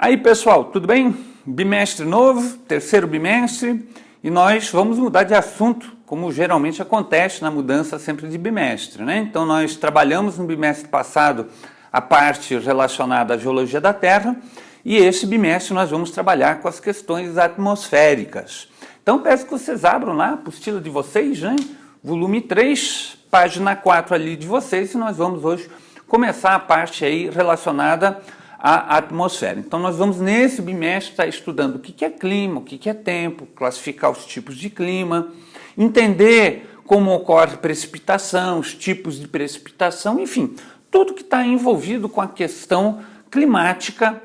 Aí pessoal, tudo bem? Bimestre novo, terceiro bimestre, e nós vamos mudar de assunto, como geralmente acontece na mudança sempre de bimestre, né? Então nós trabalhamos no bimestre passado a parte relacionada à geologia da Terra, e esse bimestre nós vamos trabalhar com as questões atmosféricas. Então peço que vocês abram lá a apostila de vocês, né? Volume 3, página 4 ali de vocês, e nós vamos hoje começar a parte aí relacionada à atmosfera. Então nós vamos nesse bimestre estar estudando o que é clima, o que é tempo, classificar os tipos de clima, entender como ocorre precipitação, os tipos de precipitação, enfim, tudo que está envolvido com a questão climática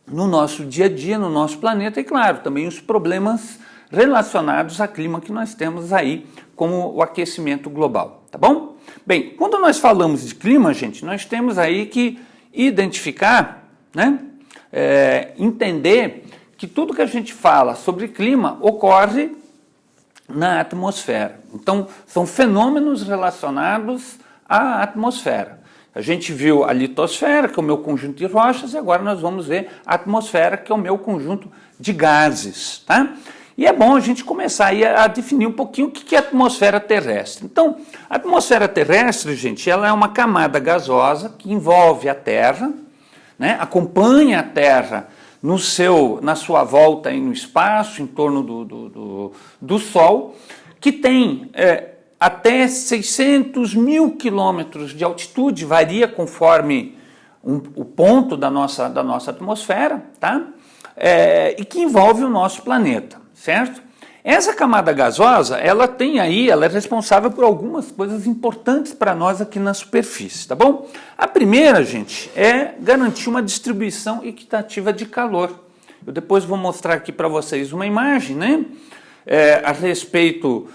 no nosso dia a dia, no nosso planeta, e claro, também os problemas relacionados ao clima que nós temos aí, como o aquecimento global, tá bom? Bem, quando nós falamos de clima, gente, nós temos aí que identificar, né, entender que tudo que a gente fala sobre clima ocorre na atmosfera. Então, são fenômenos relacionados à atmosfera. A gente viu a litosfera, que é o meu conjunto de rochas, e agora nós vamos ver a atmosfera, que é o meu conjunto de gases, tá? E é bom a gente começar aí a definir um pouquinho o que é a atmosfera terrestre. Então, a atmosfera terrestre, gente, ela é uma camada gasosa que envolve a Terra, né, acompanha a Terra na sua volta aí no espaço, em torno do Sol, que tem até 600 mil quilômetros de altitude, varia conforme o ponto da nossa atmosfera, tá? E que envolve o nosso planeta, certo? Essa camada gasosa, ela é responsável por algumas coisas importantes para nós aqui na superfície, tá bom? A primeira, gente, é garantir uma distribuição equitativa de calor. Eu depois vou mostrar aqui para vocês uma imagem, né? A respeito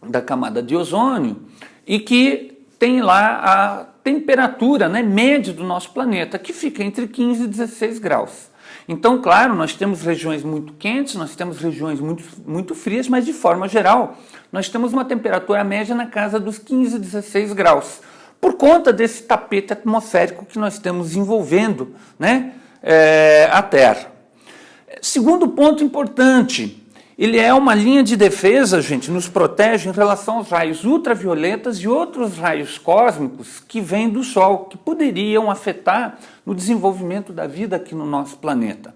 da camada de ozônio, e que tem lá a temperatura, né, média do nosso planeta, que fica entre 15 e 16 graus. Então, claro, nós temos regiões muito quentes, nós temos regiões muito frias, mas de forma geral, nós temos uma temperatura média na casa dos 15 a 16 graus, por conta desse tapete atmosférico que nós temos envolvendo, né, a Terra. Segundo ponto importante, ele é uma linha de defesa, gente, nos protege em relação aos raios ultravioletas e outros raios cósmicos que vêm do Sol, que poderiam afetar no desenvolvimento da vida aqui no nosso planeta.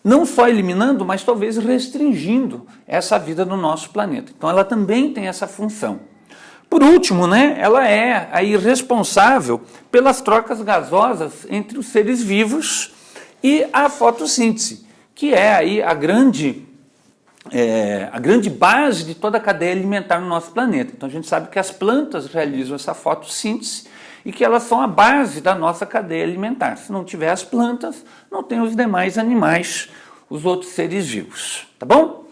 Não só eliminando, mas talvez restringindo essa vida no nosso planeta. Então ela também tem essa função. Por último, né, ela é aí responsável pelas trocas gasosas entre os seres vivos e a fotossíntese, que é aí a grande base de toda a cadeia alimentar no nosso planeta. Então a gente sabe que as plantas realizam essa fotossíntese e que elas são a base da nossa cadeia alimentar. Se não tiver as plantas, não tem os demais animais, os outros seres vivos, tá bom?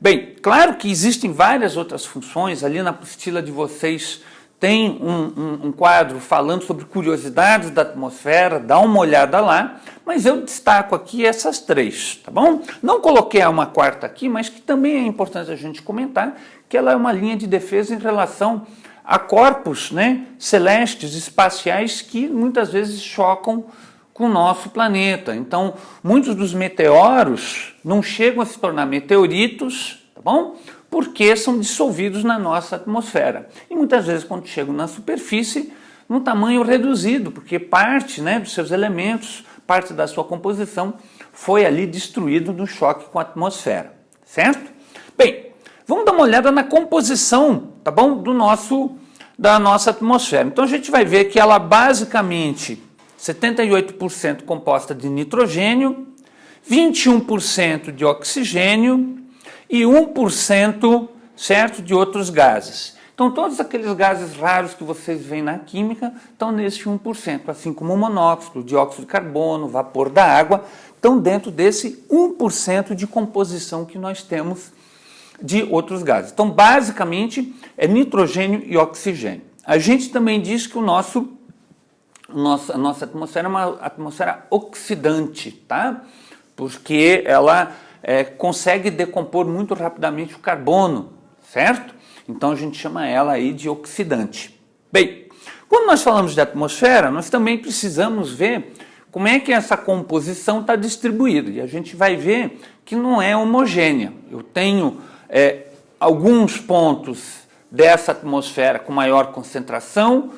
Bem, claro que existem várias outras funções. Ali na apostila de vocês tem um quadro falando sobre curiosidades da atmosfera, dá uma olhada lá, mas eu destaco aqui essas três, tá bom? Não coloquei uma quarta aqui, mas que também é importante a gente comentar, que ela é uma linha de defesa em relação a corpos, né, celestes, espaciais, que muitas vezes chocam com o nosso planeta. Então, muitos dos meteoros não chegam a se tornar meteoritos, tá bom? Porque são dissolvidos na nossa atmosfera. E muitas vezes, quando chegam na superfície, num tamanho reduzido, porque parte, né, dos seus elementos, parte da sua composição, foi ali destruído no choque com a atmosfera, certo? Bem, vamos dar uma olhada na composição, tá bom, da nossa atmosfera. Então a gente vai ver que ela basicamente 78% composta de nitrogênio, 21% de oxigênio e 1%, certo, de outros gases. Então todos aqueles gases raros que vocês veem na química estão nesse 1%, assim como o monóxido, o dióxido de carbono, o vapor da água, estão dentro desse 1% de composição que nós temos de outros gases. Então basicamente é nitrogênio e oxigênio. A gente também diz que a nossa atmosfera é uma atmosfera oxidante, tá? Porque ela consegue decompor muito rapidamente o carbono, certo? Então a gente chama ela aí de oxidante. Bem, quando nós falamos de atmosfera, nós também precisamos ver como é que essa composição está distribuída. E a gente vai ver que não é homogênea. Eu tenho alguns pontos dessa atmosfera com maior concentração,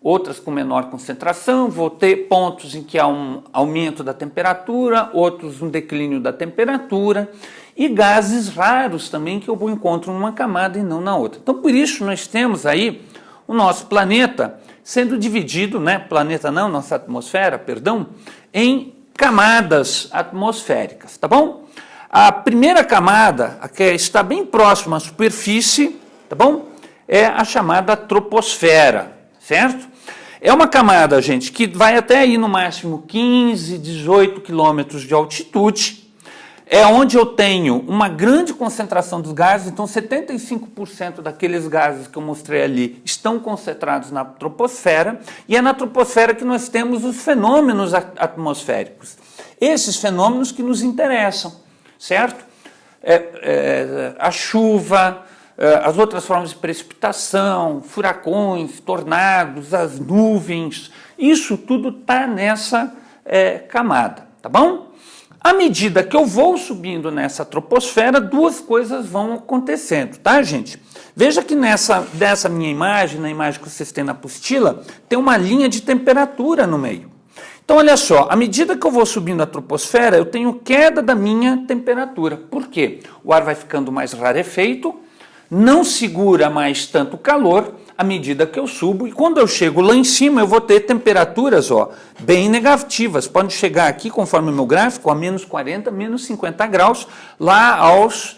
outras com menor concentração, vou ter pontos em que há um aumento da temperatura, outros um declínio da temperatura, e gases raros também que eu encontro numa camada e não na outra. Então, por isso, nós temos aí o nosso planeta sendo dividido, planeta não, nossa atmosfera, perdão, em camadas atmosféricas, tá bom? A primeira camada, a que está bem próxima à superfície, tá bom? É a chamada troposfera, certo? É uma camada, gente, que vai até aí no máximo 15, 18 quilômetros de altitude, é onde eu tenho uma grande concentração dos gases, então 75% daqueles gases que eu mostrei ali estão concentrados na troposfera, e é na troposfera que nós temos os fenômenos atmosféricos. Esses fenômenos que nos interessam, certo? A chuva, as outras formas de precipitação, furacões, tornados, as nuvens, isso tudo está nessa camada, tá bom? À medida que eu vou subindo nessa troposfera, duas coisas vão acontecendo, tá, gente? Veja que dessa minha imagem, na imagem que vocês têm na apostila, tem uma linha de temperatura no meio. Então, olha só, à medida que eu vou subindo a troposfera, eu tenho queda da minha temperatura. Por quê? O ar vai ficando mais rarefeito, não segura mais tanto calor à medida que eu subo, e quando eu chego lá em cima eu vou ter temperaturas bem negativas, pode chegar aqui, conforme o meu gráfico, a menos 40, menos 50 graus, lá aos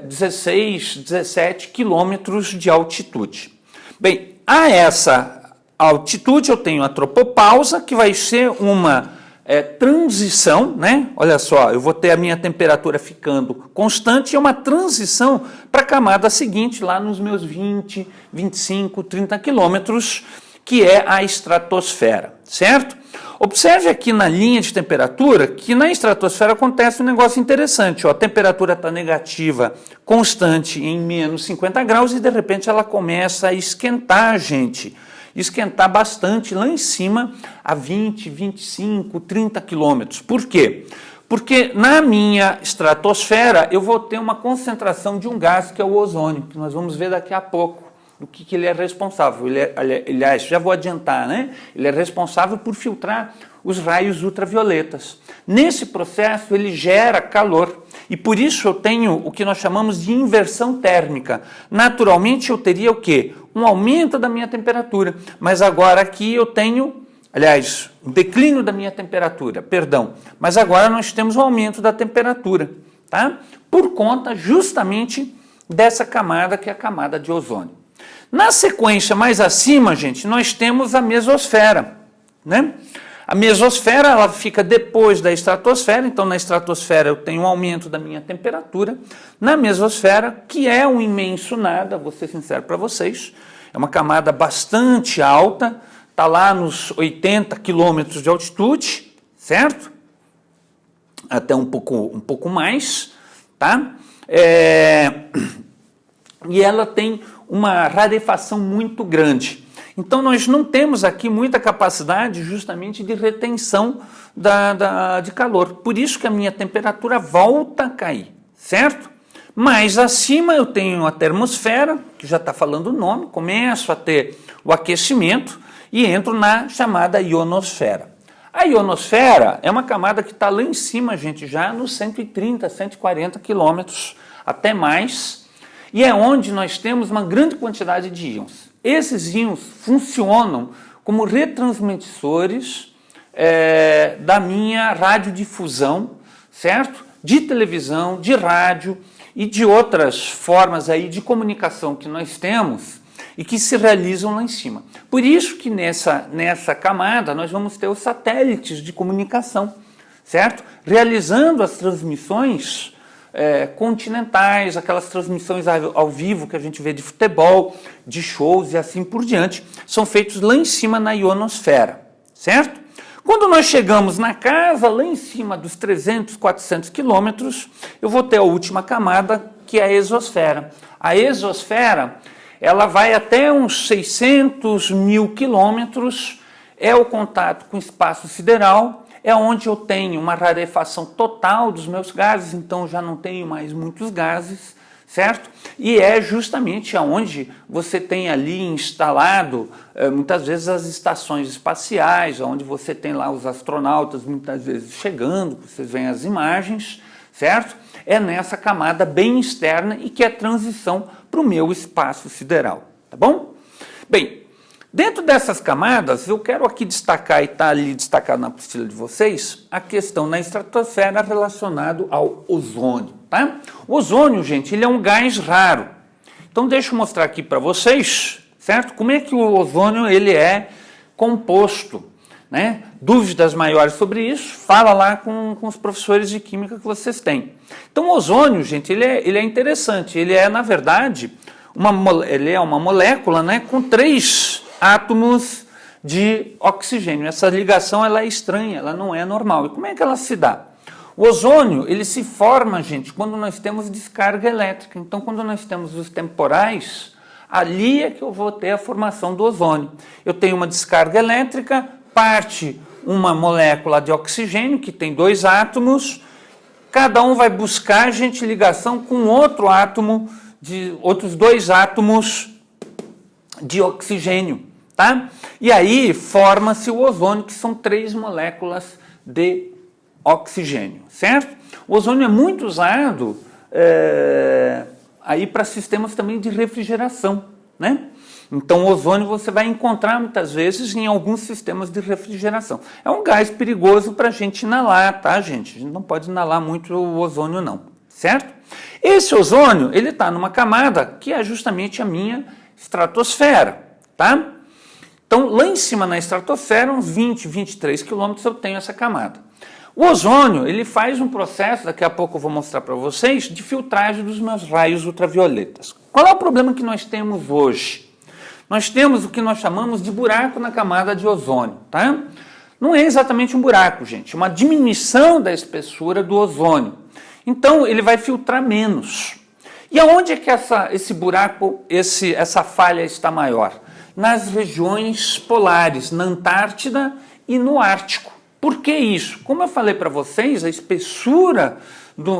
16, 17 quilômetros de altitude. Bem, a essa altitude eu tenho a tropopausa, que vai ser uma transição, Olha só, eu vou ter a minha temperatura ficando constante e uma transição para a camada seguinte, lá nos meus 20, 25, 30 quilômetros, que é a estratosfera, certo? Observe aqui na linha de temperatura que na estratosfera acontece um negócio interessante. A temperatura está negativa, constante em menos 50 graus e de repente ela começa a esquentar, gente. Esquentar bastante lá em cima a 20, 25, 30 quilômetros. Por quê? Porque na minha estratosfera eu vou ter uma concentração de um gás que é o ozônio, que nós vamos ver daqui a pouco do que ele é responsável. Aliás, já vou adiantar, Ele é responsável por filtrar os raios ultravioletas. Nesse processo ele gera calor e por isso eu tenho o que nós chamamos de inversão térmica. Naturalmente eu teria o quê? Um aumento da minha temperatura, mas agora aqui eu tenho, aliás, um declínio da minha temperatura, perdão, mas agora nós temos um aumento da temperatura, tá? Por conta justamente dessa camada que é a camada de ozônio. Na sequência mais acima, gente, nós temos a mesosfera, A mesosfera ela fica depois da estratosfera, então na estratosfera eu tenho um aumento da minha temperatura. Na mesosfera, que é um imenso nada, vou ser sincero para vocês, é uma camada bastante alta, está lá nos 80 quilômetros de altitude, certo? Até um pouco mais, tá? E ela tem uma rarefação muito grande. Então, nós não temos aqui muita capacidade justamente de retenção de calor. Por isso que a minha temperatura volta a cair, certo? Mais acima eu tenho a termosfera, que já está falando o nome, começo a ter o aquecimento e entro na chamada ionosfera. A ionosfera é uma camada que está lá em cima, gente, já nos 130, 140 quilômetros, até mais, e é onde nós temos uma grande quantidade de íons. Esses íons funcionam como retransmissores da minha radiodifusão, certo? De televisão, de rádio e de outras formas aí de comunicação que nós temos e que se realizam lá em cima. Por isso que nessa camada nós vamos ter os satélites de comunicação, certo? Realizando as transmissões continentais, aquelas transmissões ao vivo que a gente vê de futebol, de shows e assim por diante, são feitos lá em cima na ionosfera, certo? Quando nós chegamos na casa, lá em cima dos 300, 400 quilômetros, eu vou ter a última camada, que é a exosfera. A exosfera, ela vai até uns 600 mil quilômetros, é o contato com o espaço sideral, é onde eu tenho uma rarefação total dos meus gases, então já não tenho mais muitos gases, certo? E é justamente aonde você tem ali instalado, muitas vezes, as estações espaciais, onde você tem lá os astronautas, muitas vezes, chegando, vocês veem as imagens, certo? É nessa camada bem externa e que é a transição para o meu espaço sideral, tá bom? Bem, dentro dessas camadas, eu quero aqui destacar, e está ali destacado na apostila de vocês, a questão na estratosfera relacionado ao ozônio, tá? O ozônio, gente, ele é um gás raro. Então, deixa eu mostrar aqui para vocês, certo? Como é que o ozônio ele é composto, né? Dúvidas maiores sobre isso, fala lá com os professores de química que vocês têm. Então, o ozônio, gente, ele é interessante. Ele é, na verdade, uma molécula, né, com 3 átomos de oxigênio. Essa ligação ela é estranha, ela não é normal. E como é que ela se dá? O ozônio ele se forma, gente, quando nós temos descarga elétrica. Então, quando nós temos os temporais, ali é que eu vou ter a formação do ozônio. Eu tenho uma descarga elétrica, parte uma molécula de oxigênio, que tem 2 átomos, cada um vai buscar, gente, ligação com outro átomo, outros 2 átomos de oxigênio, tá? E aí forma-se o ozônio, que são 3 moléculas de oxigênio, certo? O ozônio é muito usado aí para sistemas também de refrigeração, né? Então, o ozônio você vai encontrar muitas vezes em alguns sistemas de refrigeração. É um gás perigoso para a gente inalar, tá, gente? A gente não pode inalar muito o ozônio, não, certo? Esse ozônio, ele está numa camada que é justamente a minha estratosfera, tá? Então, lá em cima na estratosfera, uns 20, 23 quilômetros, eu tenho essa camada. O ozônio, ele faz um processo, daqui a pouco eu vou mostrar para vocês, de filtragem dos meus raios ultravioletas. Qual é o problema que nós temos hoje? Nós temos o que nós chamamos de buraco na camada de ozônio, tá? Não é exatamente um buraco, gente, é uma diminuição da espessura do ozônio. Então, ele vai filtrar menos. E aonde é que esse buraco, essa falha está maior? Nas regiões polares, na Antártida e no Ártico. Por que isso? Como eu falei para vocês, a espessura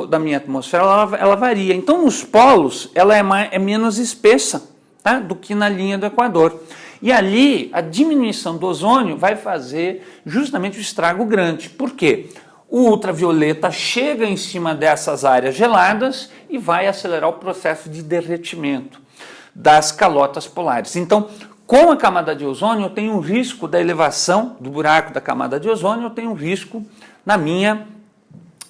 da minha atmosfera ela varia. Então, nos polos, ela é menos espessa, tá, do que na linha do Equador. E ali, a diminuição do ozônio vai fazer justamente o estrago grande. Por quê? O ultravioleta chega em cima dessas áreas geladas e vai acelerar o processo de derretimento das calotas polares. Então, com a camada de ozônio, eu tenho um risco da elevação do buraco da camada de ozônio, eu tenho um risco na minha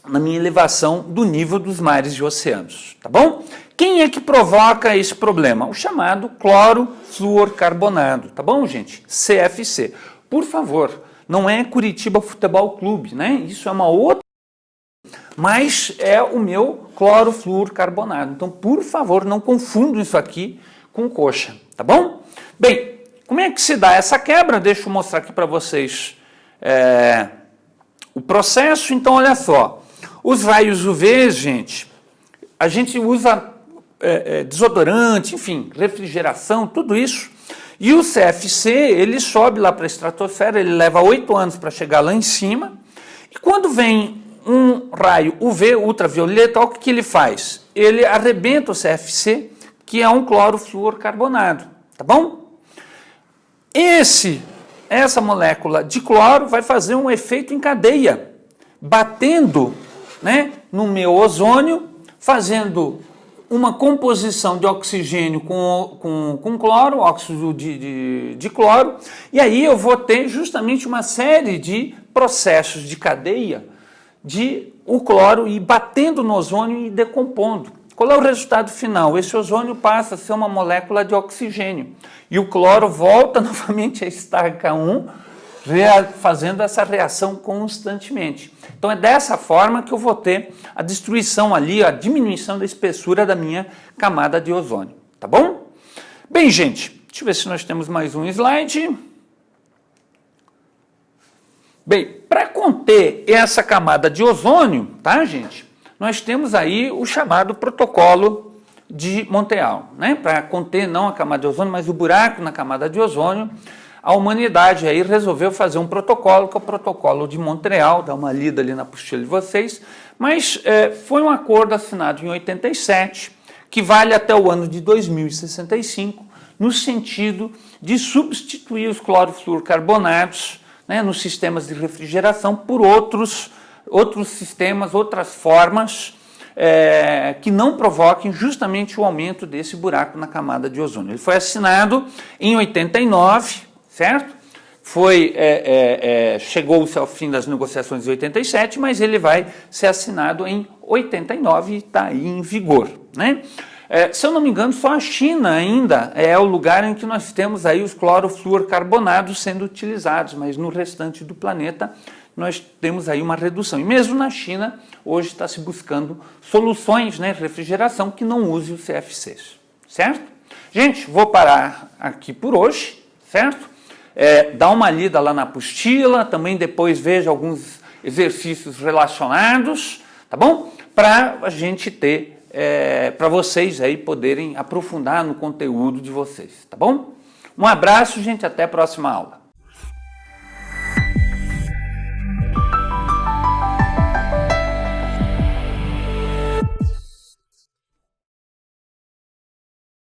elevação do nível dos mares e oceanos, tá bom? Quem é que provoca esse problema? O chamado clorofluorcarbonato, tá bom, gente? CFC. Por favor, não é Curitiba Futebol Clube, né? Isso é uma outra, mas é o meu clorofluorcarbonato. Então, por favor, não confundam isso aqui com coxa, tá bom? Bem, como é que se dá essa quebra? Deixa eu mostrar aqui para vocês o processo. Então, olha só, os raios UV, gente, a gente usa desodorante, enfim, refrigeração, tudo isso. E o CFC, ele sobe lá para a estratosfera, ele leva 8 anos para chegar lá em cima. E quando vem um raio UV, ultravioleta, olha o que ele faz. Ele arrebenta o CFC, que é um clorofluorcarbonato, tá bom? Essa molécula de cloro vai fazer um efeito em cadeia, batendo, né, no meu ozônio, fazendo uma composição de oxigênio com cloro, óxido de cloro, e aí eu vou ter justamente uma série de processos de cadeia de o cloro ir batendo no ozônio e decompondo. Qual é o resultado final? Esse ozônio passa a ser uma molécula de oxigênio e o cloro volta novamente a estaca 1, fazendo essa reação constantemente. Então é dessa forma que eu vou ter a destruição ali, a diminuição da espessura da minha camada de ozônio, tá bom? Bem, gente, deixa eu ver se nós temos mais um slide. Bem, para conter essa camada de ozônio, tá, gente? Nós temos aí o chamado protocolo de Montreal, né? Para conter não a camada de ozônio, mas o buraco na camada de ozônio. a humanidade aí resolveu fazer um protocolo, que é o protocolo de Montreal, dá uma lida ali na apostila de vocês, mas foi um acordo assinado em 87, que vale até o ano de 2065, no sentido de substituir os clorofluorcarbonatos, né, nos sistemas de refrigeração por outros sistemas, outras formas que não provoquem justamente o aumento desse buraco na camada de ozônio. Ele foi assinado em 89, certo? Chegou-se ao fim das negociações em 87, mas ele vai ser assinado em 89 e está aí em vigor, né? Se eu não me engano, só a China ainda é o lugar em que nós temos aí os clorofluorcarbonados sendo utilizados, mas no restante do planeta nós temos aí uma redução. E mesmo na China, hoje está se buscando soluções, né, de refrigeração que não use os CFCs, certo? Gente, vou parar aqui por hoje, certo? Dá uma lida lá na apostila, também depois veja alguns exercícios relacionados, tá bom? Para a gente ter para vocês aí poderem aprofundar no conteúdo de vocês, tá bom? Um abraço, gente, até a próxima aula.